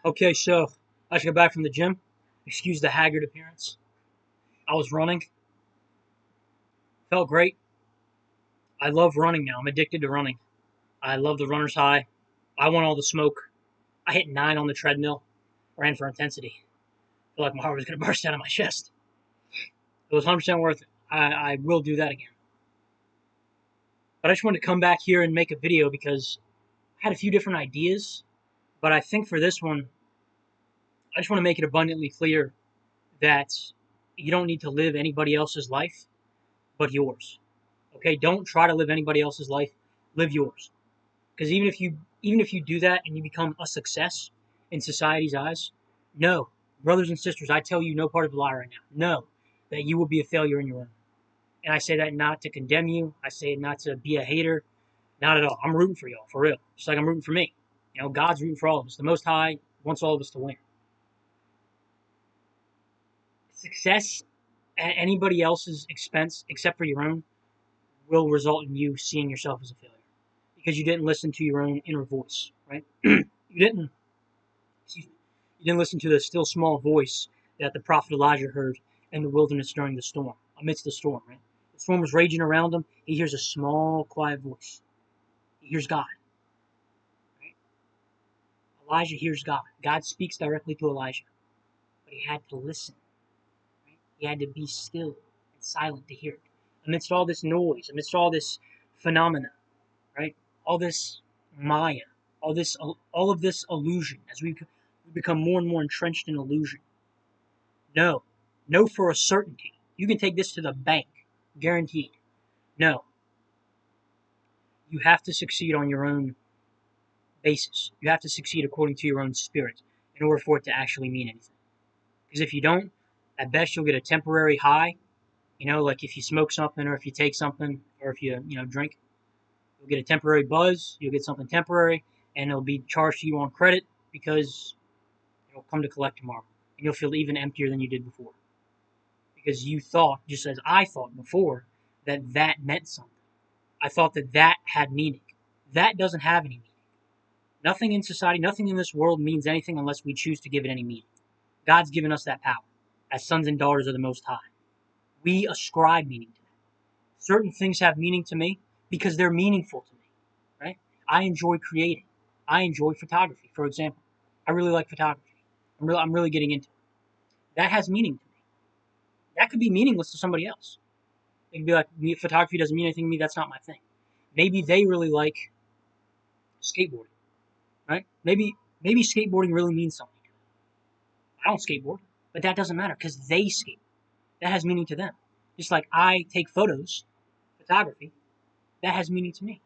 Okay, so I just got back from the gym. Excuse the haggard appearance. I was running. Felt great. I love running now. I'm addicted to running. I love the runner's high. I want all the smoke. I hit 9 on the treadmill. Ran for intensity. Feel like my heart was going to burst out of my chest. It was 100% worth it. I will do that again. But I just wanted to come back here and make a video because I had a few different ideas. But I think for this one, I just want to make it abundantly clear that you don't need to live anybody else's life but yours. Okay, don't try to live anybody else's life. Live yours. Because even if you do that and you become a success in society's eyes, no, brothers and sisters, I tell you, no part of the lie right now. No, that you will be a failure in your own. And I say that not to condemn you. I say it not to be a hater. Not at all. I'm rooting for y'all, for real. Just like I'm rooting for me. You know, God's rooting for all of us. The Most High wants all of us to win. Success at anybody else's expense except for your own will result in you seeing yourself as a failure because you didn't listen to your own inner voice, right? you didn't, excuse me, you didn't listen to the still small voice that the prophet Elijah heard in the wilderness during the storm, amidst the storm, right? The storm was raging around him. He hears a small, quiet voice. He hears God, right? Elijah hears God. God speaks directly to Elijah, but he had to listen, right? He had to be still and silent to hear it. Amidst all this noise, amidst all this phenomena, right? All this Maya, all of this illusion, as we become more and more entrenched in illusion. No, no, for a certainty. You can take this to the bank, guaranteed. No, you have to succeed on your own basis. You have to succeed according to your own spirit in order for it to actually mean anything. Because if you don't, at best you'll get a temporary high. You know, like if you smoke something or if you take something or if you drink, you'll get a temporary buzz. You'll get something temporary, and it'll be charged to you on credit because it'll come to collect tomorrow, and you'll feel even emptier than you did before because you thought, just as I thought before, that that meant something. I thought that that had meaning. That doesn't have any meaning. Nothing in society, nothing in this world means anything unless we choose to give it any meaning. God's given us that power as sons and daughters of the Most High. We ascribe meaning to them. Certain things have meaning to me because they're meaningful to me, right? I enjoy creating. I enjoy photography, for example. I really like photography. I'm really getting into it. That has meaning to me. That could be meaningless to somebody else. They could be like, photography doesn't mean anything to me. That's not my thing. Maybe they really like skateboarding, right? Maybe skateboarding really means something. I don't skateboard, but that doesn't matter because they skate. That has meaning to them. Just like I take photos, photography, that has meaning to me,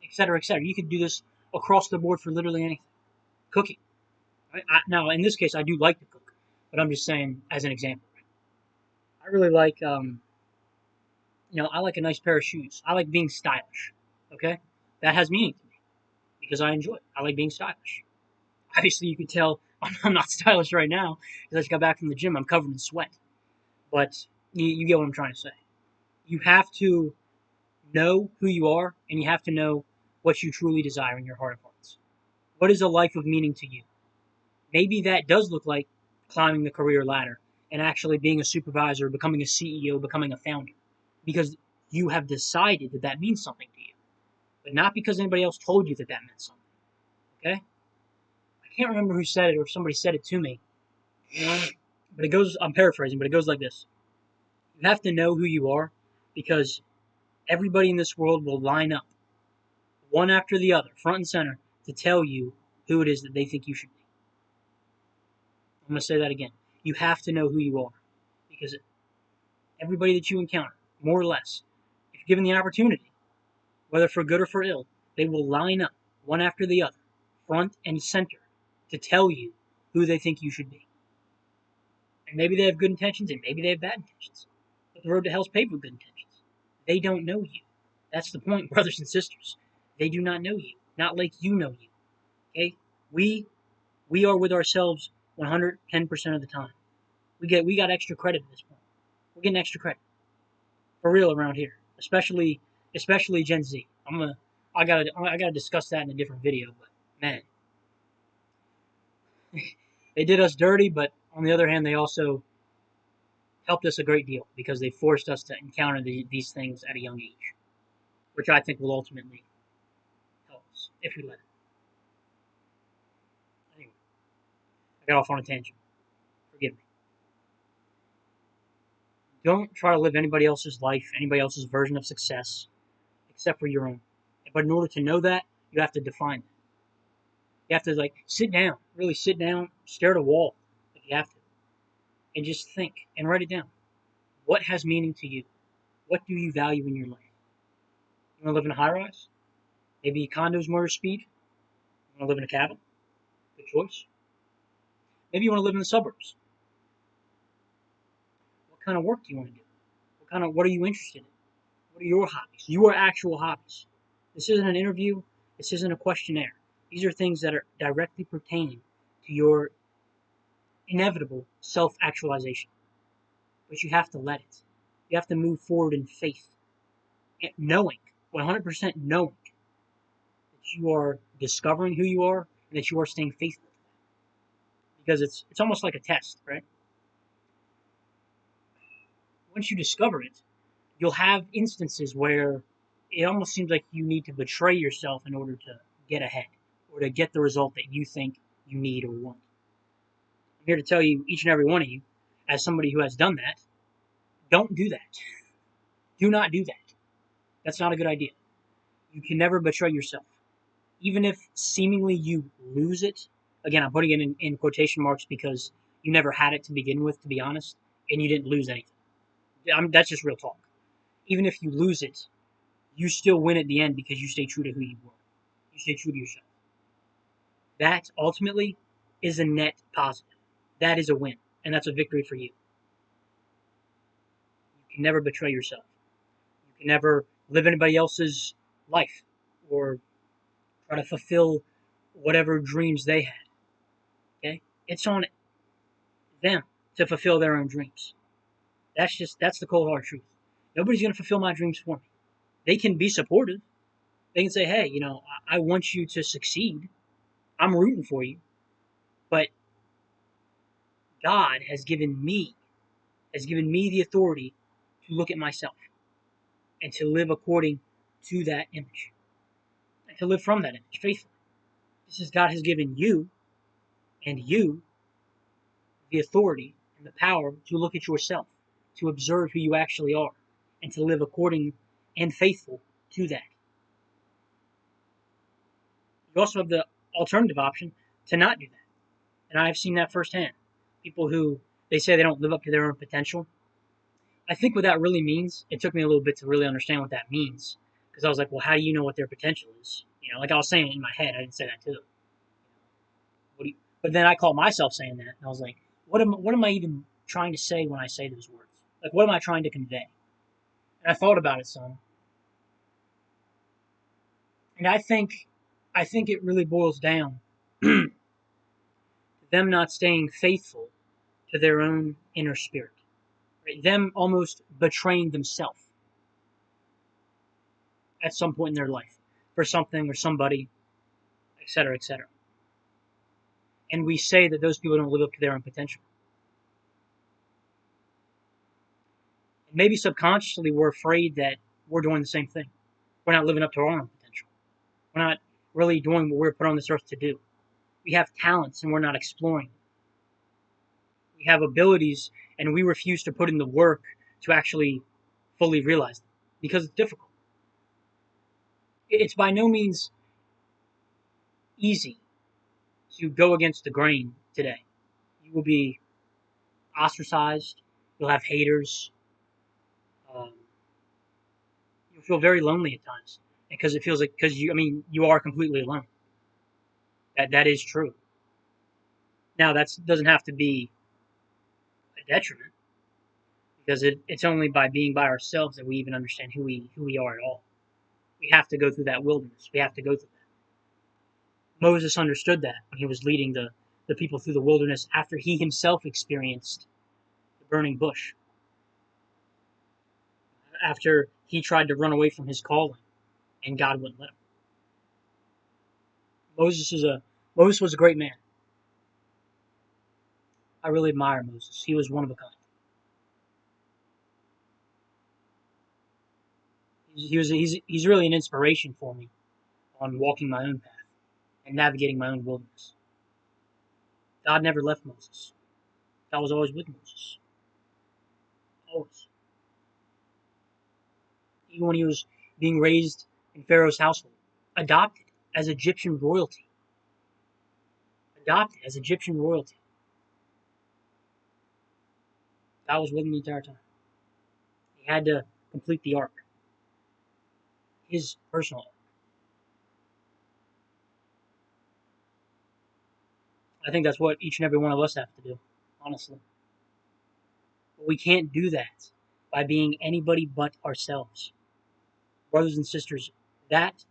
etc., etc. You could do this across the board for literally anything. Cooking. Right? Now, in this case, I do like to cook, but I'm just saying as an example. Right? I really like, I like a nice pair of shoes. I like being stylish. Okay, that has meaning to me because I enjoy it. I like being stylish. Obviously, you can tell I'm not stylish right now because I just got back from the gym. I'm covered in sweat. But you get what I'm trying to say. You have to know who you are, and you have to know what you truly desire in your heart of hearts. What is a life of meaning to you? Maybe that does look like climbing the career ladder and actually being a supervisor, becoming a CEO, becoming a founder, because you have decided that that means something to you, but not because anybody else told you that that meant something. Okay? I can't remember who said it or if somebody said it to me, but it goes. I'm paraphrasing, but it goes like this: You have to know who you are because everybody in this world will line up one after the other, front and center, to tell you who it is that they think you should be. I'm going to say that again. You have to know who you are because everybody that you encounter, more or less, if you're given the opportunity, whether for good or for ill, they will line up one after the other, front and center, to tell you who they think you should be. And maybe they have good intentions and maybe they have bad intentions. But the road to hell is paved with good intentions. They don't know you. That's the point, brothers and sisters. They do not know you. Not like you know you. Okay? We are with ourselves 110% of the time. We got extra credit at this point. We're getting extra credit. For real around here. Especially Gen Z. I gotta discuss that in a different video, but man. They did us dirty, but on the other hand, they also helped us a great deal because they forced us to encounter these things at a young age, which I think will ultimately help us if we let it. Anyway, I got off on a tangent. Forgive me. Don't try to live anybody else's life, anybody else's version of success, except for your own. But in order to know that, you have to define it. You have to sit down, really sit down, stare at a wall if you have to, and just think and write it down. What has meaning to you? What do you value in your life? You want to live in a high rise? Maybe condos more speed? You want to live in a cabin? Good choice. Maybe you want to live in the suburbs. What kind of work do you want to do? What are you interested in? What are your hobbies? Your actual hobbies. This isn't an interview. This isn't a questionnaire. These are things that are directly pertaining to your inevitable self-actualization. But you have to let it. You have to move forward in faith, knowing, 100% knowing that you are discovering who you are and that you are staying faithful. Because it's almost like a test, right? Once you discover it, you'll have instances where it almost seems like you need to betray yourself in order to get ahead or to get the result that you think you need or want. I'm here to tell you, each and every one of you, as somebody who has done that, don't do that. Do not do that. That's not a good idea. You can never betray yourself. Even if seemingly you lose it, again, I'm putting it in quotation marks because you never had it to begin with, to be honest, and you didn't lose anything. That's just real talk. Even if you lose it, you still win at the end because you stay true to who you were. You stay true to yourself. That ultimately is a net positive. That is a win, and that's a victory for you. You can never betray yourself. You can never live anybody else's life or try to fulfill whatever dreams they had. Okay? It's on them to fulfill their own dreams. That's the cold hard truth. Nobody's gonna fulfill my dreams for me. They can be supportive. They can say, hey, I want you to succeed. I'm rooting for you. But God has given me the authority to look at myself and to live according to that image and to live from that image faithfully. This is God has given you and you the authority and the power to look at yourself, to observe who you actually are, and to live according and faithful to that. You also have the alternative option to not do that. And I've seen that firsthand. People who they say they don't live up to their own potential. I think what that really means, it took me a little bit to really understand what that means. Because I was like, well, how do you know what their potential is? Like I was saying it in my head. I didn't say that to them. But then I caught myself saying that. And I was like, what am I even trying to say when I say those words? Like, what am I trying to convey? And I thought about it some. And I think it really boils down to them not staying faithful to their own inner spirit. Right? Them almost betraying themselves at some point in their life for something or somebody, etc., etc. And we say that those people don't live up to their own potential. And maybe subconsciously we're afraid that we're doing the same thing. We're not living up to our own potential. We're not really doing what we're put on this earth to do. We have talents and we're not exploring. We have abilities and we refuse to put in the work to actually fully realize them because it's difficult. It's by no means easy to go against the grain today. You will be ostracized. You'll have haters. Um, you'll feel very lonely at times because it feels like you are completely alone. That is true. Now that doesn't have to be a detriment because it's only by being by ourselves that we even understand who we are at all. We have to go through that wilderness. We have to go through that. Moses understood that when he was leading the people through the wilderness after he himself experienced the burning bush. After he tried to run away from his calling and God wouldn't let him. Moses was a great man. I really admire Moses. He was one of a kind. He's really an inspiration for me on walking my own path and navigating my own wilderness. God never left Moses. God was always with Moses. Always. Even when he was being raised in Pharaoh's household, adopted as Egyptian royalty. Adopted as Egyptian royalty. God was with him the entire time. He had to complete the ark. His personal ark. I think that's what each and every one of us have to do, honestly. But we can't do that by being anybody but ourselves. Brothers and sisters, that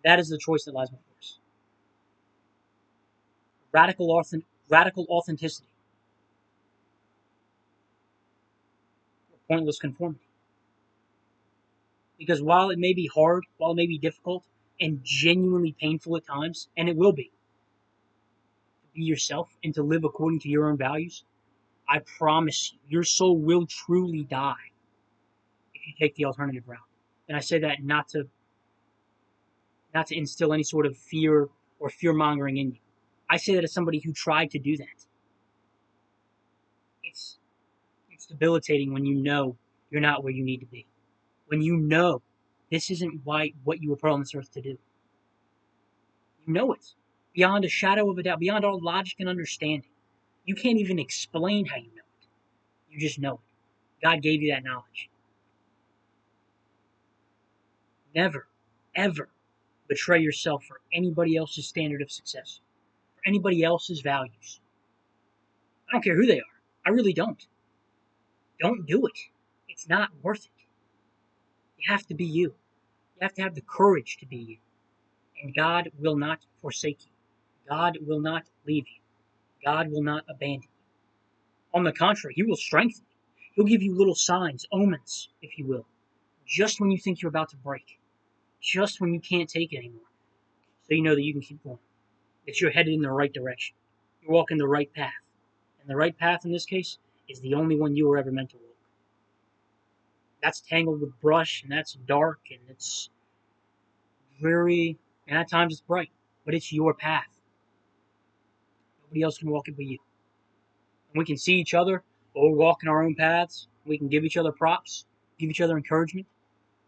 that is the choice that lies before us. Radical authenticity, or pointless conformity. Because while it may be hard, while it may be difficult, and genuinely painful at times, and it will be, to be yourself and to live according to your own values, I promise you, your soul will truly die if you take the alternative route. And I say that not to instill any sort of fear or fear mongering in you. I say that as somebody who tried to do that. It's it's debilitating when you know you're not where you need to be. When you know this isn't what you were put on this earth to do. You know it. Beyond a shadow of a doubt, beyond all logic and understanding. You can't even explain how you know it. You just know it. God gave you that knowledge. Never, ever betray yourself for anybody else's standard of success, for anybody else's values. I don't care who they are. I really don't. Don't do it. It's not worth it. You have to be you. You have to have the courage to be you. And God will not forsake you. God will not leave you. God will not abandon you. On the contrary, He will strengthen you. He'll give you little signs, omens, if you will, just when you think you're about to break, just when you can't take it anymore, so you know that you can keep going, that you're headed in the right direction. You're walking the right path. And the right path in this case is the only one you were ever meant to walk. That's tangled with brush, and that's dark, and it's dreary, and at times it's bright, but it's your path. Nobody else can walk it but you. And we can see each other while we're walking our own paths. We can give each other props, give each other encouragement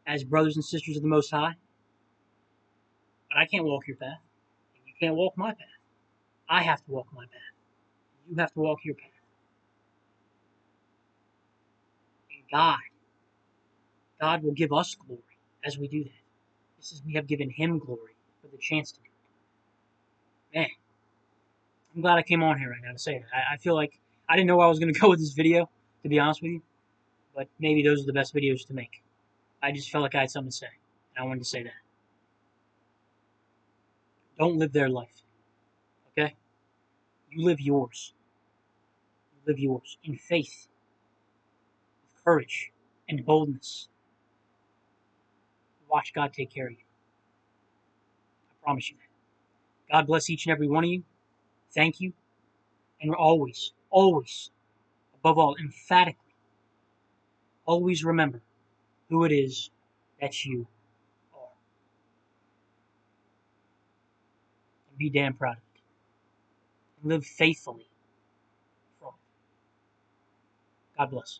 as brothers and sisters of the Most High. But I can't walk your path. And you can't walk my path. I have to walk my path. You have to walk your path. And God will give us glory as we do that. Just as we have given Him glory for the chance to do it. Man, I'm glad I came on here right now to say that. I feel like I didn't know where I was going to go with this video, to be honest with you. But maybe those are the best videos to make. I just felt like I had something to say. And I wanted to say that. Don't live their life. Okay? You live yours. You live yours in faith, with courage, and boldness. Watch God take care of you. I promise you that. God bless each and every one of you. Thank you. And always, always, above all, emphatically, always remember who it is that you are. And be damn proud of it. And live faithfully from it. God bless.